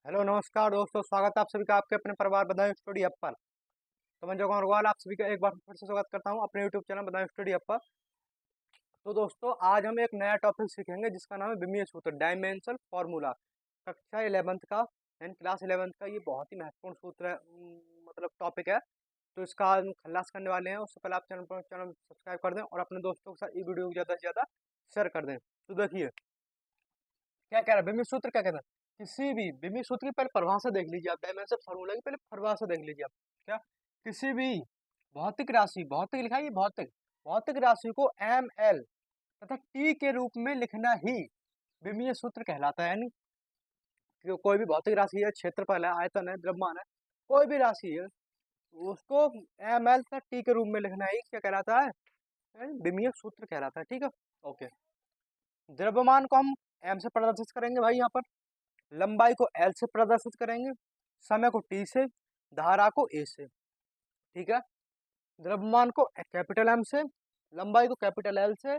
Hello नमस्कार दोस्तों, स्वागत है आप सभी का आपके अपने परिवार बधाई स्टूडी ऐप पर। तो मैं जगन अग्रवाल आप सभी का एक बार फिर से स्वागत करता हूं अपने यूट्यूब चैनल बधाई स्टूडी ऐप पर। तो दोस्तों आज हम एक नया टॉपिक सीखेंगे जिसका नाम है विमीय सूत्र डायमेंशनल फार्मूला। कक्षा 11th का यानी क्लास 11th का ये बहुत ही महत्वपूर्ण सूत्र है, मतलब टॉपिक है। तो इसका आज हम खल्लास करने वाले हैं। उससे पहले आप चैनल सब्सक्राइब कर दें और अपने दोस्तों के साथ ये वीडियो को ज़्यादा से ज़्यादा शेयर कर दें। तो देखिए क्या कह रहा है विमीय सूत्र, क्या कहता है। किसी भी विमीय सूत्र की पहले परिभाषा देख लीजिए आप, डायमेंशन फार्मूला की पहले परिभाषा देख लीजिए आप। क्या, किसी भी भौतिक राशि, भौतिक लिखा है ये भौतिक, भौतिक राशि को एम एल तथा टी के रूप में लिखना ही विमीय सूत्र कहलाता है। यानी कि कोई भी भौतिक राशि है, क्षेत्रफल है, आयतन है, द्रव्यमान है, कोई भी राशि है, उसको एम एल तथा टी के रूप में लिखना ही क्या कहलाता है, विमीय सूत्र कहलाता है। ठीक है, ओके। द्रव्यमान को हम एम से प्रदर्शित करेंगे भाई, यहाँ पर लंबाई को एल से प्रदर्शित करेंगे, समय को टी से, धारा को ए से। ठीक है, द्रव्यमान को कैपिटल एम से, लंबाई को कैपिटल एल से,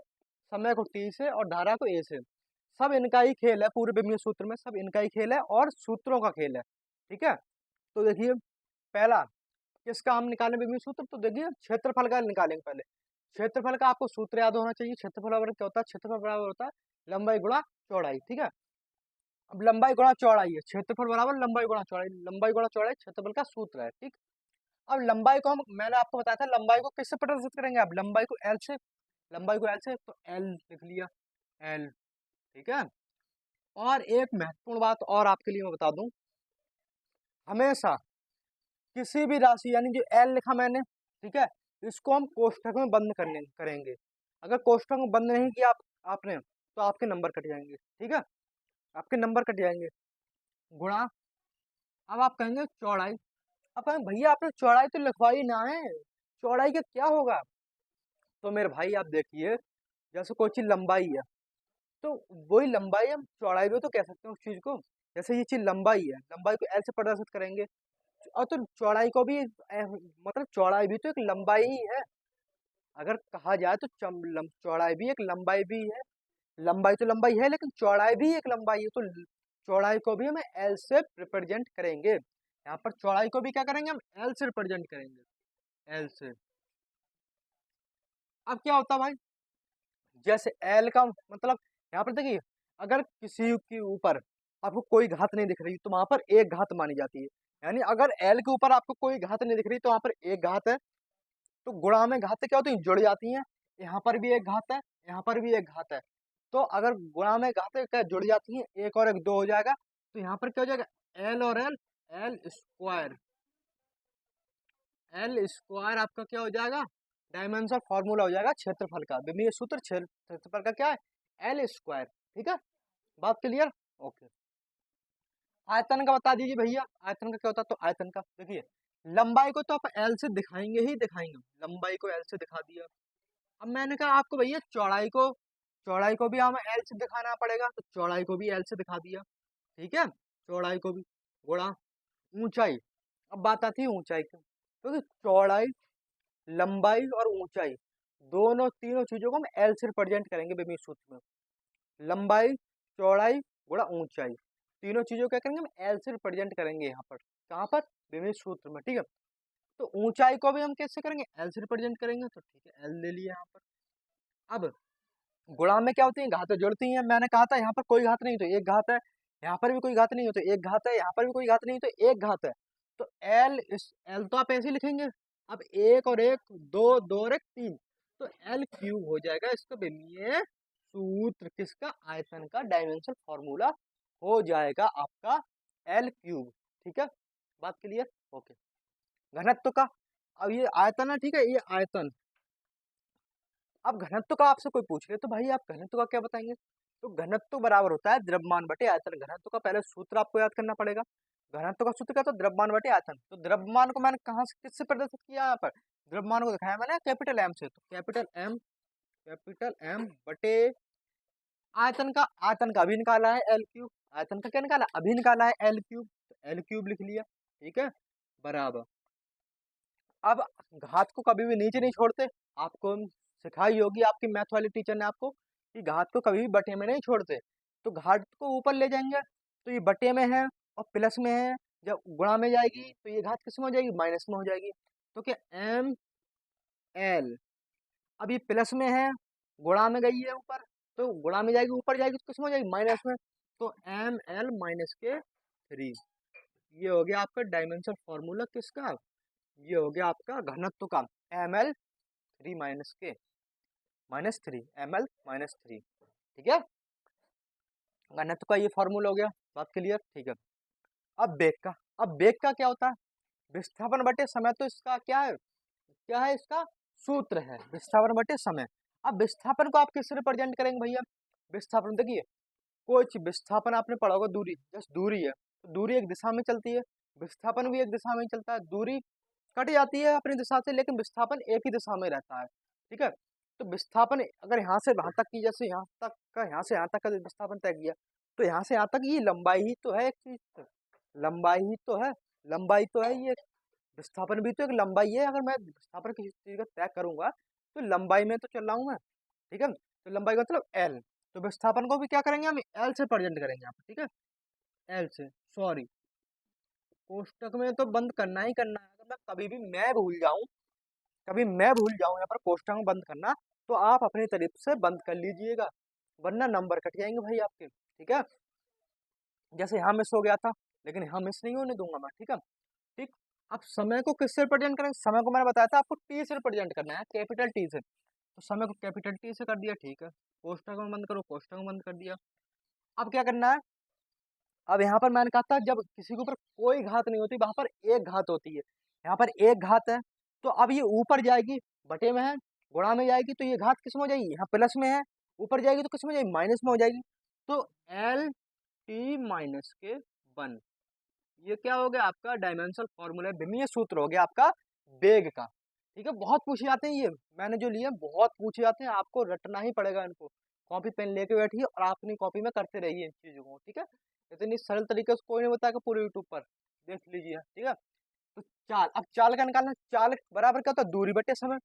समय को टी से और धारा को ए से। सब इनका ही खेल है, पूरे विमीय सूत्र में सब इनका ही खेल है और सूत्रों का खेल है। ठीक है, तो देखिए पहला किसका हम निकालें विमीय सूत्र, तो देखिए क्षेत्रफल का निकालेंगे पहले। क्षेत्रफल का आपको सूत्र याद होना चाहिए। क्षेत्रफल बराबर क्या होता है, क्षेत्रफल बराबर होता है लंबाई गुणा चौड़ाई। ठीक है, अब लंबाई गुणा चौड़ाई है, क्षेत्रफल बराबर लंबाई गुणा चौड़ाई, लंबाई गुणा चौड़ाई क्षेत्रफल का सूत्र है। ठीक, अब लंबाई को हम, मैंने आपको बताया था लंबाई को किससे प्रदर्शित करेंगे, अब लंबाई को एल से, लंबाई को एल से, तो एल लिख लिया, एल। ठीक है, और एक महत्वपूर्ण बात और आपके लिए मैं बता दूं, हमेशा किसी भी राशि यानी जो एल लिखा मैंने, ठीक है, इसको हम कोष्ठक में बंद करने करेंगे। अगर कोष्ठक में बंद नहीं किया आपने तो आपके नंबर कट जाएंगे। ठीक है, आपके नंबर कट जाएंगे। गुणा, अब आप कहेंगे चौड़ाई, अब कहेंगे भैया आपने चौड़ाई तो लिखवाई ना है, चौड़ाई का क्या होगा। तो मेरे भाई आप देखिए, जैसे कोई चीज लंबाई है तो वही लंबाई हम चौड़ाई भी तो कह सकते हैं उस चीज को। जैसे ये चीज लंबाई है, लंबाई को एल से प्रदर्शित करेंगे, और तो चौड़ाई को भी मतलब चौड़ाई भी तो एक लंबाई ही है। अगर कहा जाए तो चौड़ाई भी एक लंबाई भी है। लंबाई तो लंबाई है लेकिन चौड़ाई भी एक लंबाई है, तो चौड़ाई को भी हम एल से रिप्रेजेंट करेंगे। यहाँ पर चौड़ाई को भी क्या करेंगे, हम एल से रिप्रेजेंट करेंगे, एल से। अब क्या होता है भाई, जैसे एल का मतलब, यहाँ पर देखिए अगर किसी के ऊपर आपको कोई घात नहीं दिख रही तो वहां पर एक घात मानी जाती है। यानी अगर एल के ऊपर आपको कोई घात नहीं दिख रही तो वहां पर एक घात है, तो गुणा में घात क्या होती है, जुड़ जाती हैं। यहाँ पर भी एक घात है, यहाँ पर भी एक घात है, तो अगर गुणा में घात क्या जुड़ जाती हैं, एक और एक दो हो जाएगा, तो यहाँ पर क्या हो जाएगा, एल और L, L square, L square आपका क्या हो जाएगा, डायमेंशन फॉर्मूला हो जाएगा क्षेत्रफल का। विमीय सूत्र क्षेत्रफल का क्या है, एल स्क्वायर। ठीक है, बात क्लियर, ओके। आयतन का बता दीजिए भैया, आयतन का क्या होता है, तो आयतन का देखिए लंबाई को तो आप एल से दिखाएंगे ही दिखाएंगे, लंबाई को एल से दिखा दिया। अब मैंने कहा आपको भैया चौड़ाई को भी हमें एल से दिखाना पड़ेगा, तो चौड़ाई को भी एल से दिखा दिया। ठीक है, चौड़ाई को भी गुणा ऊंचाई। अब बात आती है ऊंचाई की, क्योंकि चौड़ाई, लंबाई और ऊंचाई दोनों तीनों चीजों को हम एल से रिप्रेजेंट करेंगे विमीय सूत्र में। लंबाई, चौड़ाई, गुणा ऊंचाई, तीनों चीजों को क्या करेंगे, हम एल से रिप्रेजेंट करेंगे यहाँ पर। कहाँ पर, विमीय सूत्र में। ठीक है, तो ऊंचाई को भी हम कैसे करेंगे, एल से रिप्रेजेंट करेंगे, तो ठीक है एल ले लिया यहाँ पर। अब गुणा में क्या होती है, घातें जुड़ती हैं। मैंने कहा था यहाँ पर कोई घात नहीं तो एक घात है, यहाँ पर भी कोई घात नहीं हो तो एक घात है, यहाँ पर भी कोई घात नहीं तो एक घात है। तो एल, इस एल तो आप ऐसे ही लिखेंगे। अब एक और एक, दो, दो और एक, तीन, तो एल क्यूब हो जाएगा इसका विमीय सूत्र, किसका, आयतन का, डायमेंशन फॉर्मूला हो जाएगा आपका एल क्यूब। ठीक है, बात क्लियर, ओके। घनत्व का, अब ये आयतन है, ठीक है, ये आयतन। अब घनत्व का आपसे कोई पूछ ले तो भाई आप घनत्व का क्या बताएंगे, तो घनत्व बराबर होता है द्रव्यमान बटे आयतन। घनत्व का पहले सूत्र आपको याद करना पड़ेगा। घनत्व का सूत्र क्या था, द्रव्यमान बटे आयतन। तो द्रव्यमान को मैंने कहाँ से किससे प्रदर्शित किया, यहाँ पर द्रव्यमान को दिखाया मैंने कैपिटल एम से, तो कैपिटल एम बटे आयतन का, आयतन का अभी निकाला है एल क्यूब, आयतन का क्या निकाला, अभी निकाला है एल क्यूब, तो एल क्यूब लिख लिया। ठीक है, बराबर। अब घात को कभी भी नीचे नहीं छोड़ते, आपको सिखाई होगी आपकी मैथ वाली टीचर ने आपको कि घात को कभी भी बटे में नहीं छोड़ते। तो घात को ऊपर ले जाएंगे तो ये बटे में है, और प्लस में है, जब गुणा में जाएगी तो ये घात किस में हो जाएगी, माइनस में हो जाएगी। तो क्या एम एल, अब ये प्लस में है, गुणा में गई है ऊपर, तो गुणा में जाएगी, ऊपर जाएगी तो किस में हो जाएगी, माइनस में। तो एम एल माइनस के 3, ये हो गया आपका डायमेंशन फॉर्मूला किसका, ये हो गया आपका घनत्व का, एम एल 3 माइनस के माइनस 3, एम एल माइनस 3। ठीक है, घनत्व का ये फॉर्मूला हो गया, बात क्लियर। ठीक है, अब वेग का, अब वेग का क्या होता है, विस्थापन बटे समय। तो इसका क्या है, क्या है इसका सूत्र है, विस्थापन बटे समय। अब विस्थापन को आप किससे रिप्रेजेंट करेंगे भैया, विस्थापन देखिए, कोई चीज विस्थापन आपने पढ़ा होगा, दूरी, जैसे दूरी है तो दूरी एक दिशा में चलती है, विस्थापन भी एक दिशा में चलता है। दूरी कट जाती है अपनी दिशा से, लेकिन विस्थापन एक ही दिशा में रहता है। ठीक है, तो विस्थापन अगर यहाँ से वहां तक की, जैसे यहाँ तक का, यहाँ से यहाँ तक का विस्थापन तय किया, तो यहाँ से यहाँ तक ये लंबाई ही तो है, एक चीज लंबाई ही तो है, लंबाई तो है ये, विस्थापन भी तो एक लंबाई है। अगर मैं विस्थापन किसी चीज का तय करूंगा तो लंबाई में तो चल रहा हूँ मैं। ठीक है, तो लंबाई का मतलब एल, तो विस्थापन को भी क्या करेंगे हम, एल से प्रेजेंट करेंगे यहाँ पे। ठीक है, एल से, सॉरी कोष्टक में तो बंद करना ही करना है। अगर मैं कभी भी मैं भूल जाऊं, कभी मैं भूल जाऊं यहाँ पर कोष्टक में बंद करना, तो आप अपनी तरफ से बंद कर लीजिएगा, वरना नंबर कट जाएंगे भाई आपके। ठीक है, जैसे यहाँ मिस हो गया था, लेकिन यहाँ मिस नहीं होने दूंगा मैं। ठीक है, ठीक। अब समय को किससे रिप्रेजेंट करेंगे, समय को मैंने बताया था आपको टी से रिप्रेजेंट करना है, कैपिटल टी से। तो समय को कैपिटल टी से कर दिया। ठीक है, कोष्टक में बंद करो, कोष्टक में बंद कर दिया। अब क्या करना है, अब यहाँ पर मैंने कहा था जब किसी के ऊपर कोई घात नहीं होती, वहां पर एक घात होती है, यहाँ पर एक घात है, तो अब ये ऊपर जाएगी, बटे में है, गुणा में जाएगी, तो ये घात किस में हो जाएगी, यहाँ प्लस में है, ऊपर जाएगी तो किस में हो जाएगी, माइनस में हो जाएगी। तो एल टी माइनस के 1, ये क्या हो गया आपका डायमेंशनल फॉर्मूला, विमीय सूत्र हो गया आपका वेग का। ठीक है, बहुत पूछे जाते हैं ये, मैंने जो लिए बहुत पूछे जाते हैं, आपको रटना ही पड़ेगा इनको। कॉपी पेन लेके बैठिए और आप अपनी कॉपी में करते रहिए इन चीजों को। ठीक है, इतनी सरल तरीके से कोई नहीं बताएगा पूरे यूट्यूब पर, देख लीजिए। ठीक है, तो चाल, अब चाल का निकालना, चाल बराबर क्या होता है, दूरी बटे समय।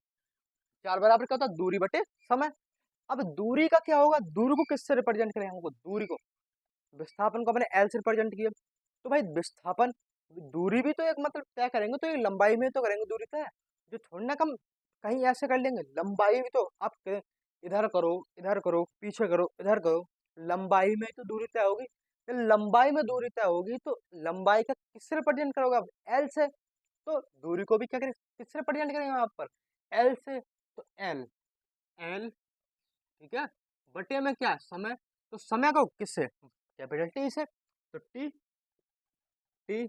चाल बराबर क्या होता है, दूरी बटे समय। अब दूरी का क्या होगा, दूरी को किससे रिप्रेजेंट करेंगे, हमको दूरी को, विस्थापन को अपने एल से रिप्रेजेंट किया, तो भाई विस्थापन, दूरी भी तो एक मतलब तय करेंगे, तो ये लंबाई में तो करेंगे दूरी तय, जो थोड़ी ना कम कहीं ऐसे कर लेंगे। लंबाई भी तो आप इधर करो, इधर करो, पीछे करो, इधर करो, लंबाई में तो दूरी तय होगी। तो लंबाई में दूरी तय होगी, तो लंबाई का किससे रिप्रेजेंट करोगे आप, एल से। तो दूरी को भी क्या करें, किससे रिप्रेजेंट करेंगे आप पर, एल से। तो एल, एल, ठीक है, बटे में क्या समय, तो समय को किससे, कैपिटल टी से, तो टी, टी।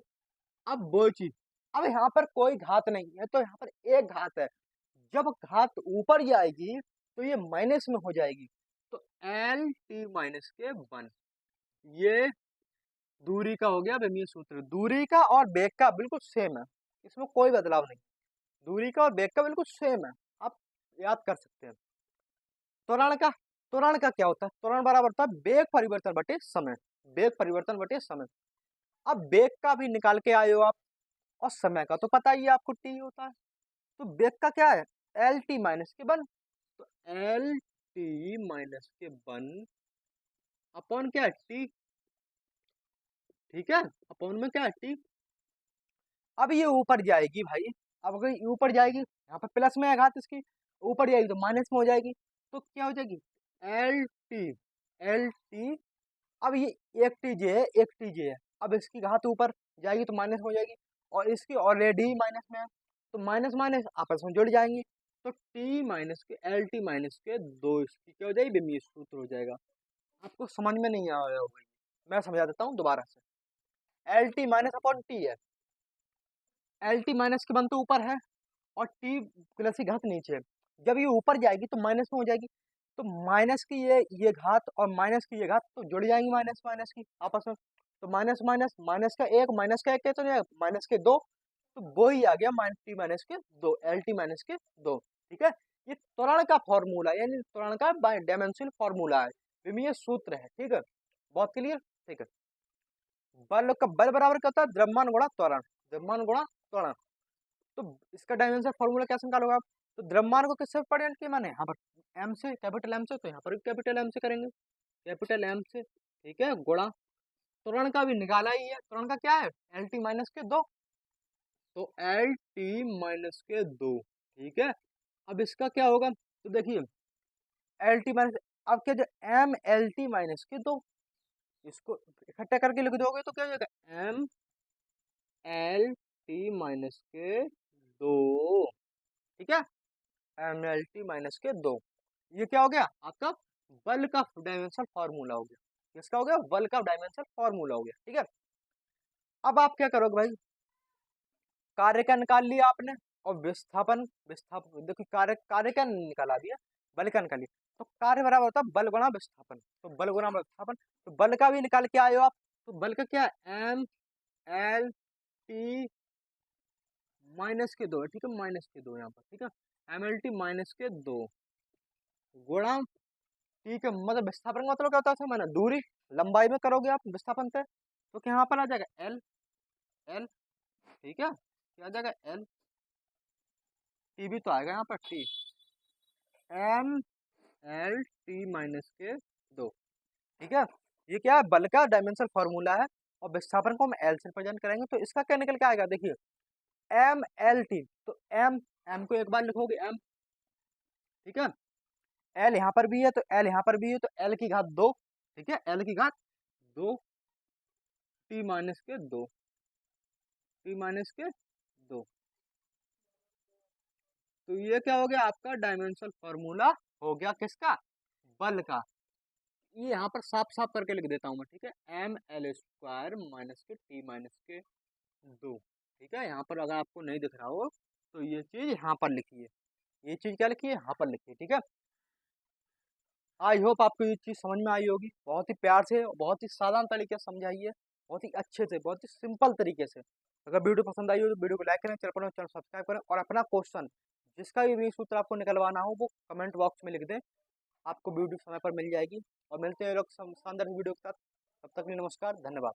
अब वो चीज, अब यहाँ पर कोई घात नहीं है, तो यहाँ पर एक घात है, जब घात ऊपर जाएगी तो ये माइनस में हो जाएगी। तो एल टी माइनस के 1, ये दूरी का हो गया विमीय सूत्र। दूरी का और वेग का बिल्कुल सेम है, इसमें कोई बदलाव नहीं, दूरी का और वेग का बिल्कुल सेम है, आप याद कर सकते हैं। त्वरण का, त्वरण का क्या होता है, त्वरण बराबर होता है वेग परिवर्तन बटे समय, वेग परिवर्तन बटे समय। अब वेग का भी निकाल के आए हो आप, और समय का तो पता ही है आपको टी होता है, तो वेग का क्या है, एल टी माइनस के 1। तो एल टी माइनस के 1 अपॉन क्या है, टी। ठीक है, अपॉन में क्या है, टी। अब ये ऊपर जाएगी भाई, अब अगर ये ऊपर जाएगी, यहाँ पर प्लस में है घात इसकी, ऊपर जाएगी तो माइनस में हो जाएगी, तो क्या हो जाएगी, एल टी, एल टी। अब ये एक टी जे है, एक टी जे है, अब इसकी घात ऊपर जाएगी तो माइनस में हो जाएगी, और इसकी ऑलरेडी माइनस में है, तो माइनस माइनस आपस में जुड़ जाएंगे, तो टी माइनस के एल टी माइनस के 2, इसकी क्या हो जाएगी, विमीय सूत्र हो जाएगा। आपको समझ में नहीं आया होगा, मैं समझा देता हूँ दोबारा से। L T minus upon T है, एल टी माइनस के 1 तो ऊपर है, और टी प्लस की घात नीचे है, जब ये ऊपर जाएगी तो माइनस में हो जाएगी, तो माइनस की ये घात और माइनस की ये घात तो जुड़ जाएंगी, माइनस माइनस की आपस में, तो माइनस माइनस, माइनस का एक कैसे नहीं, माइनस के 2, तो वो ही आ गया माइनस टी माइनस के 2, एल टी माइनस के 2। ठीक है, ये त्वरण का फॉर्मूला, यानी त्वरण का डायमेंशन फॉर्मूला है, विमीय सूत्र है। ठीक है, बहुत क्लियर। ठीक है, बल का बल बराबर क्या होता है, द्रव्यमान गुणा त्वरण, द्रव्यमान गुणा त्वरण। तो इसका डायमेंशन फॉर्मूला कैसे निकालोगे आप, तो द्रव्यमान को किससे रिप्रेजेंट किया मैंने, यहाँ पर एम से, कैपिटल एम से, तो यहाँ पर भी कैपिटल एम से करेंगे, कैपिटल एम से। ठीक है, गुणा त्वरण का भी निकाला ही है, त्वरण का क्या है एल टी माइनस के 2, तो एल टी माइनस के 2, ठीक है। अब इसका क्या होगा, तो देखिए एल टी माइनस, अब क्या जो एम एल टी माइनस के 2, इसको इकट्ठा करके लिख दोगे तो क्या हो जाएगा एम एल टी माइनस के 2, ठीक है, एम एल टी माइनस के 2। ये क्या हो गया आपका बल का डायमेंशन फॉर्मूला हो गया, इसका हो गया बल का डायमेंशन फॉर्मूला हो गया, ठीक है। अब आप क्या करोगे भाई, कार्य का निकाल लिया आपने, और विस्थापन, विस्थापन देखो कार्य, कार्य का निकाला दिया, बल का निकाल लिया, तो कार्य बराबर होता है बल गुणा विस्थापन, तो बल गुणा विस्थापन, तो बल का भी निकाल के आए हो आप, तो बल का क्या है एम एल टी माइनस के 2 है, ठीक है, माइनस के 2 यहाँ पर, ठीक है, एम एल टी माइनस के 2 गुणा, ठीक है, मतलब विस्थापन का मतलब क्या होता है मैंने दूरी, लंबाई में करोगे आप विस्थापन पे, तो क्या यहाँ पर आ जाएगा एल, एल, ठीक है, क्या आ जाएगा एल, टी भी तो आएगा यहाँ पर T, M L T minus के 2, ठीक है। ये क्या है बल का डायमेंशन फॉर्मूला है, और विस्थापन को हम एल से रिप्रेजेंट करेंगे, तो इसका क्या निकल के आएगा देखिए एम एल टी, तो एम, एम को एक बार लिखोगे एम, ठीक है, एल यहाँ पर भी है तो एल यहाँ पर भी है, तो एल की घात 2, ठीक है, एल की घात 2 टी माइनस के 2, टी माइनस के 2, तो ये क्या हो गया आपका डायमेंशन फॉर्मूला हो गया किसका, बल का। ये यहाँ पर साफ साफ करके लिख देता हूँ मैं, ठीक है, एम एल स्क्वायर माइनस के टी माइनस के 2, ठीक है। यहाँ पर अगर आपको नहीं दिख रहा हो तो ये चीज यहाँ पर लिखिए, ये चीज क्या लिखिए यहाँ पर लिखिए, ठीक है। आई होप आपको ये चीज समझ में आई होगी, बहुत ही प्यार से, बहुत ही साधारण तरीके से समझाई है, बहुत ही अच्छे से, बहुत ही सिंपल तरीके से। अगर वीडियो पसंद आई हो तो वीडियो को लाइक करें, चैनल सब्सक्राइब करें, और अपना क्वेश्चन जिसका भी सूत्र आपको निकलवाना हो वो कमेंट बॉक्स में लिख दें, आपको वीडियो समय पर मिल जाएगी। और मिलते हैं लोग शानदार वीडियो के साथ, तब तक के लिए नमस्कार, धन्यवाद।